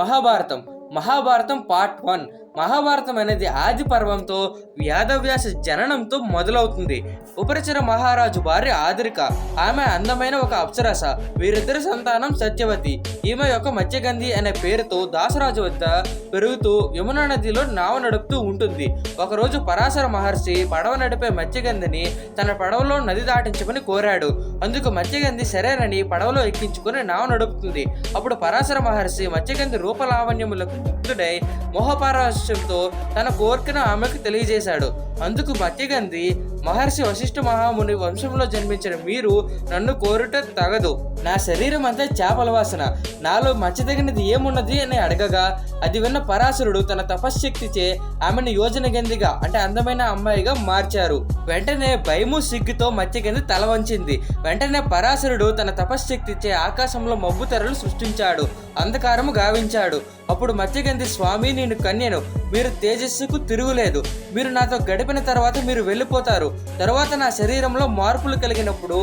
Mahabharatam part 1. Mahabharatam అనేది ఆది పర్వంతో వ్యాధవ్యాస జననంతో మొదలవుతుంది. ఉపరిచర మహారాజు భార్య ఆదిరిక, ఆమె అందమైన ఒక అప్సరస. వీరిద్దరి సంతానం సత్యవతి. ఈమె యొక్క మత్స్యగంధి అనే పేరుతో దాసరాజు వద్ద పెరుగుతూ యమునా నదిలో నావ నడుపుతూ ఉంటుంది. ఒకరోజు పరాశర మహర్షి పడవ నడిపే మత్స్యగంధిని తన పడవలో నది దాటించమని కోరాడు. అందుకు మత్స్యగంధి సరేనని పడవలో ఎక్కించుకుని నావ నడుపుతుంది. అప్పుడు పరాశర మహర్షి మత్స్యగంధి రూపలావణ్యములకు ముగ్ధుడై మోహపారవశ్యంతో తన కోరికను ఆమెకు తెలియజేశాడు. అందుకు మత్స్యగంధి, మహర్షి వశిష్ఠ మహాముని వంశంలో జన్మించిన మీరు నన్ను కోరుట తగదు. నా శరీరం అంతా చేపల వాసన, నాలో మచ్చదగినది ఏమున్నది అని అడగగా అది విన్న పరాశరుడు తన తపశ్శక్తిచే ఆమెను యోజనగంధిగా అంటే అందమైన అమ్మాయిగా మార్చారు. వెంటనే భయము సిగ్గుతో మత్స్యగంధి తల వంచింది. వెంటనే పరాశరుడు తన తపశ్శక్తిచే ఆకాశంలో మబ్బు తెరలు సృష్టించాడు, అంధకారము గావించాడు. అప్పుడు మత్స్యగంధి, స్వామి నేను కన్యను, మీరు తేజస్సుకు తిరుగులేదు. మీరు నాతో గడిపిన తర్వాత మీరు వెళ్ళిపోతారు. తర్వాత నా శరీరంలో మార్పులు కలిగినప్పుడు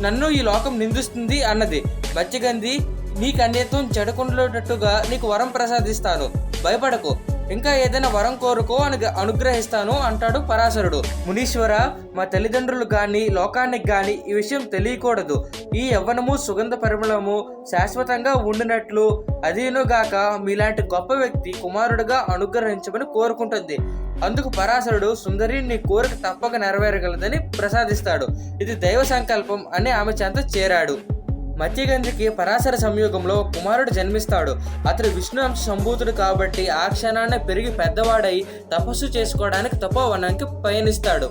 నన్ను ఈ లోకం నిందిస్తుంది అన్నది. మత్స్యగంధి, నీ కన్యత్వం చెడకుండేటట్టుగా నీకు వరం ప్రసాదిస్తాను, భయపడకు, ఇంకా ఏదైనా వరం కోరుకో అని అనుగ్రహిస్తాను అంటాడు పరాశరుడు. మునీశ్వర, మా తల్లిదండ్రులు గాని లోకానికి గాని ఈ విషయం తెలియకూడదు. ఈ యవ్వనము సుగంధ పరిమళము శాశ్వతంగా ఉండినట్లు అదీనుగాక మీలాంటి గొప్ప వ్యక్తి కుమారుడుగా అనుగ్రహించమని కోరుకుంటుంది. అందుకు పరాశరుడు, సుందరి నీ కోరిక తప్పక నెరవేరగలదని ప్రసాదిస్తాడు. ఇది దైవ సంకల్పం అని ఆమె చెంత చేరాడు. మత్స్యగంధికి పరాశర సంయోగంలో కుమారుడు జన్మిస్తాడు. అతడు విష్ణు అంశ సంభూతుడు కాబట్టి ఆ క్షణాన్ని పెరిగి పెద్దవాడై తపస్సు చేసుకోవడానికి తపోవనానికి పయనిస్తాడు.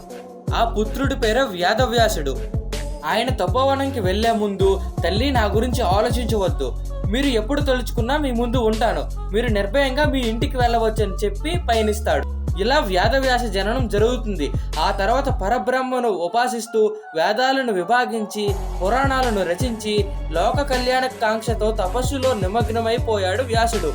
ఆ పుత్రుడి పేరు వ్యాధవ్యాసుడు. ఆయన తపోవనంకి వెళ్లే ముందు, తల్లి నా గురించి ఆలోచించవద్దు, మీరు ఎప్పుడు తలుచుకున్నా మీ ముందు ఉంటాను, మీరు నిర్భయంగా మీ ఇంటికి వెళ్ళవచ్చు అని చెప్పి పయనిస్తాడు. ఇలా వ్యాధవ్యాస జననం జరుగుతుంది. ఆ తర్వాత పరబ్రహ్మను ఉపాసిస్తూ వేదాలను విభాగించి పురాణాలను రచించి లోక కళ్యాణ కాంక్షతో తపస్సులో నిమగ్నమైపోయాడు వ్యాసుడు.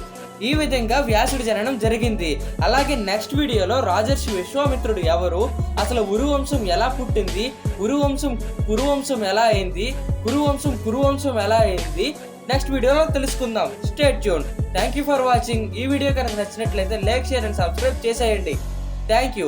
ఈ విధంగా వ్యాసుడి జననం జరిగింది. అలాగే నెక్స్ట్ వీడియోలో రాజర్షి విశ్వామిత్రుడు ఎవరు, అసలు ఉరువంశం ఎలా పుట్టింది, ఉరువంశం కురువంశం ఎలా అయింది, కురువంశం ఎలా అయింది, నెక్స్ట్ వీడియోలో తెలుసుకుందాం. Stay tune. Thank you for watching. ఈ వీడియో కనుక నచ్చినట్లయితే లైక్, షేర్ అండ్ సబ్స్క్రైబ్ చేసేయండి. Thank you.